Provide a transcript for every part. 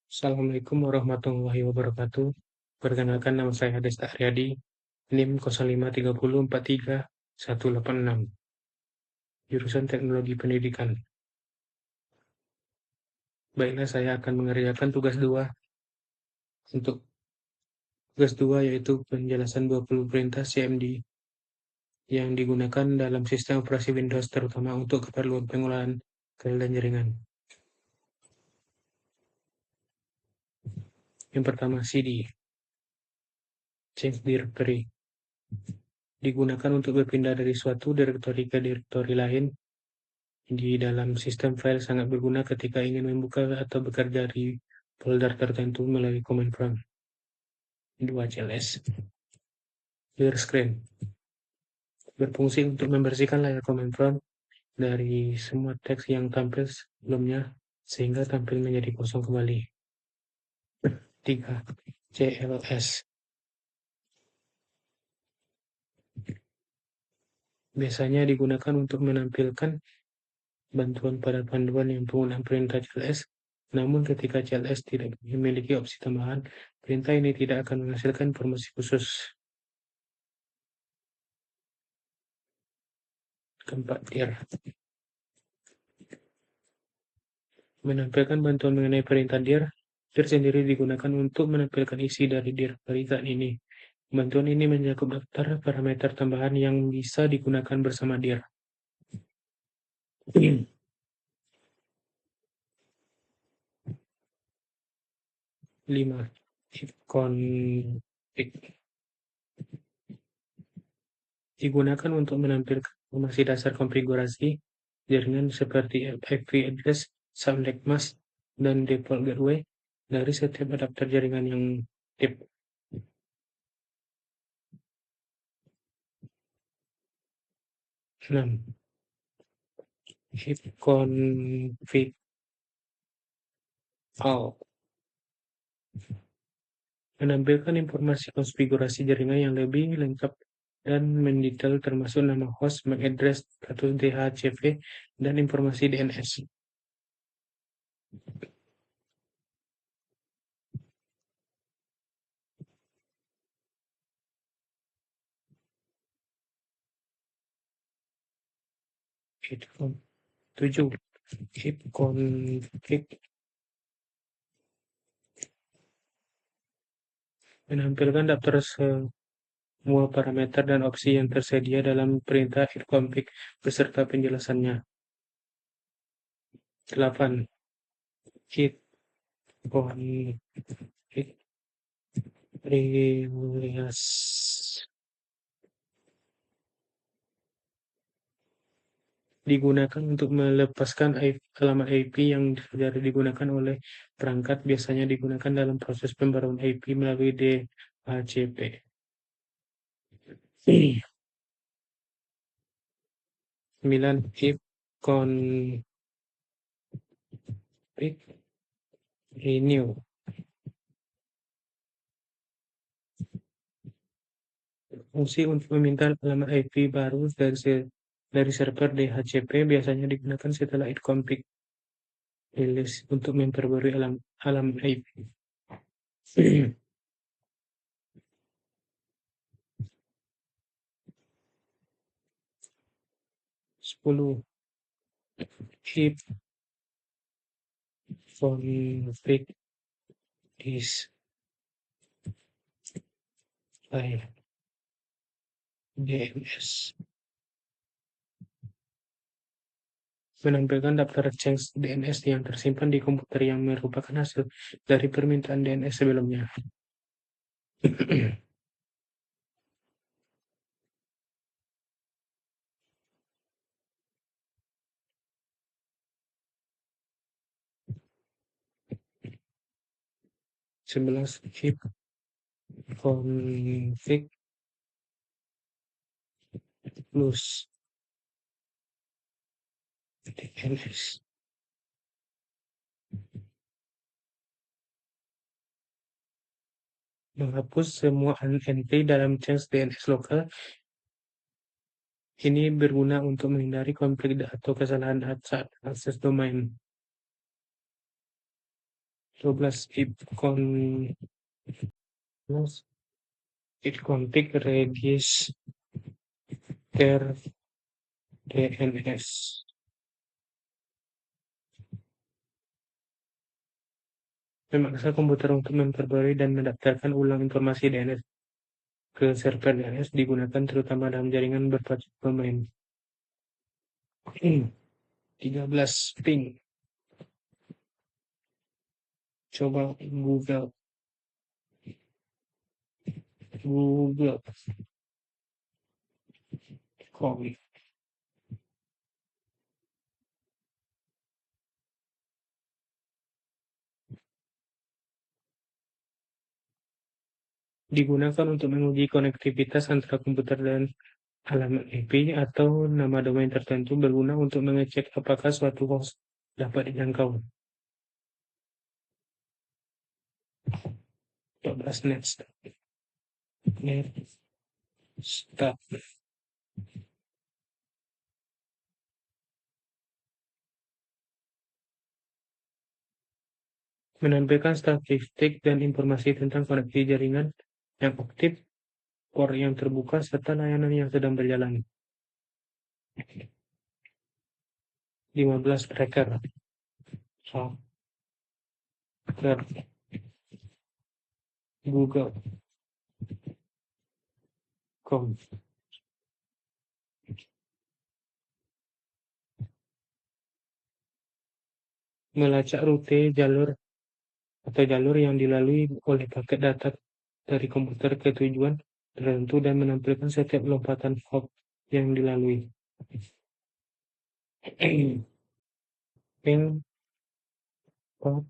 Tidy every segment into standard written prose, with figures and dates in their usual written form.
Assalamualaikum warahmatullahi wabarakatuh. Perkenalkan nama saya Hades Aryadi, NIM 0530434186, jurusan Teknologi Pendidikan. Baiklah, saya akan mengerjakan tugas 2. Untuk tugas 2 yaitu penjelasan 20 perintah CMD yang digunakan dalam sistem operasi Windows terutama untuk keperluan pengolahan file dan jaringan. Yang pertama, CD, change directory, digunakan untuk berpindah dari suatu direktori ke direktori lain di dalam sistem file sangat berguna ketika ingin membuka atau bekerja di folder tertentu melalui command prompt. 2. CLS. Clear screen. Berfungsi untuk membersihkan layar command prompt dari semua teks yang tampil sebelumnya sehingga tampil menjadi kosong kembali. 3. CLS. Biasanya digunakan untuk menampilkan bantuan pada panduan yang penggunaan perintah CLS. Namun ketika CLS tidak memiliki opsi tambahan, perintah ini tidak akan menghasilkan informasi khusus. 4. Dir. Menampilkan bantuan mengenai perintah dir. Dir sendiri digunakan untuk menampilkan isi dari direktori saat ini. Bantuan ini mencakup daftar parameter tambahan yang bisa digunakan bersama dir. 5. If config. Digunakan untuk menampilkan informasi dasar konfigurasi jaringan seperti IP address, subnet mask, dan default gateway dari setiap adapter jaringan yang tip. 6. If config all. Menampilkan informasi konfigurasi jaringan yang lebih lengkap dan mendetail termasuk nama host, MAC address, status DHCP, dan informasi DNS. Itu 7. If config menampilkan daftar semua parameter dan opsi yang tersedia dalam perintah ifconfig beserta penjelasannya. 8. Ifconfig release digunakan untuk melepaskan alamat IP yang digunakan oleh perangkat, biasanya digunakan dalam proses pembaruan IP melalui DHCP. 9. If config renew. Fungsi untuk meminta alamat IP baru dari server DHCP biasanya digunakan setelah ifconfig release untuk memperbarui alamat IP. 10. If config is DNS. Menampilkan daftar change DNS yang tersimpan di komputer yang merupakan hasil dari permintaan DNS sebelumnya. 11. If config plus DNS. Menghapus semua entry dalam change DNS lokal. Ini berguna untuk menghindari konflik atau kesalahan saat akses domain. 12 it config register DNS. Memaksa komputer untuk memperbarui dan mendaftarkan ulang informasi DNS ke server DNS digunakan terutama dalam jaringan berbasis domain. 13 ping. Coba Google. Com. Digunakan untuk menguji konektivitas antara komputer dan alamat IP atau nama domain tertentu, berguna untuk mengecek apakah suatu host dapat dijangkau. 12 Netstat. Menampilkan statistik dan informasi tentang koneksi jaringan yang aktif, port yang terbuka, serta layanan yang sedang berjalan. 15 tracker. Google.com. Melacak rute jalur atau jalur yang dilalui oleh paket data dari komputer ke tujuan tertentu dan menampilkan setiap lompatan hop yang dilalui. Ping com.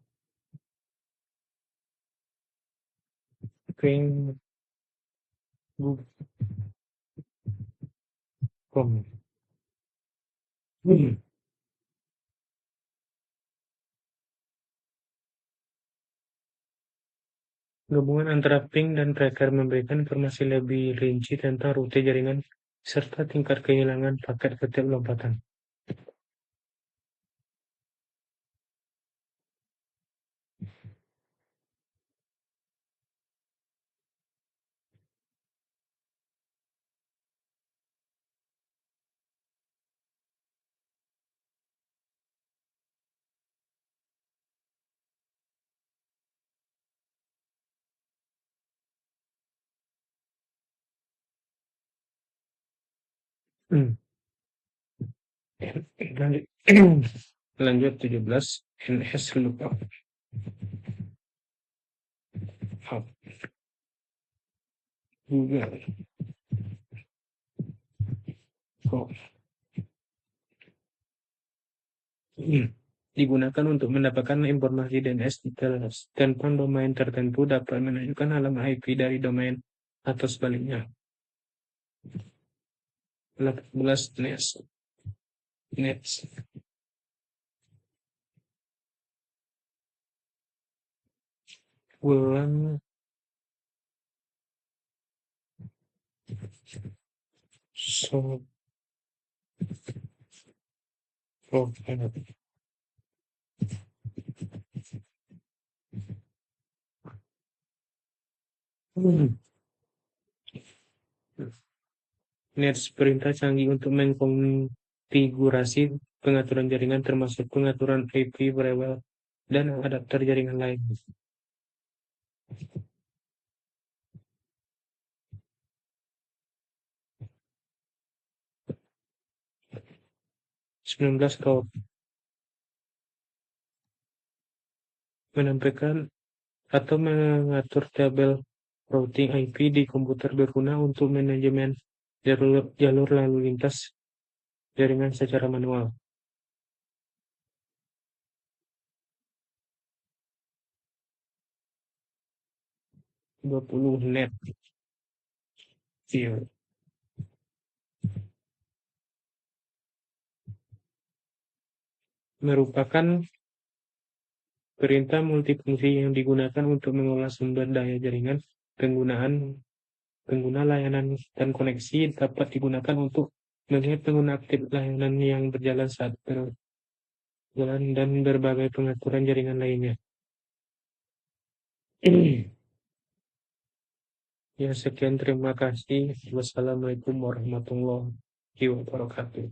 Gabungan antara ping dan tracker memberikan informasi lebih rinci tentang rute jaringan serta tingkat kehilangan paket setiap lompatan. Lanjut 17 NS lookup. Google. Digunakan untuk mendapatkan informasi DNS details tentang domain tertentu, dapat menunjukkan alamat IP dari domain atau sebaliknya. 18 Nets. Ulang Nets perintah canggih untuk mengkonfigurasi pengaturan jaringan termasuk pengaturan IP firewall dan adapter jaringan lain. 19 route. Menampilkan atau mengatur tabel routing IP di komputer, berguna untuk manajemen jalur lalu lintas jaringan secara manual. 20 net view. Merupakan perintah multifungsi yang digunakan untuk mengolah sumber daya jaringan. Pengguna layanan dan koneksi dapat digunakan untuk melihat pengguna aktif layanan yang berjalan saat berjalan dan berbagai pengaturan jaringan lainnya. Ya, sekian terima kasih. Wassalamualaikum warahmatullahi wabarakatuh.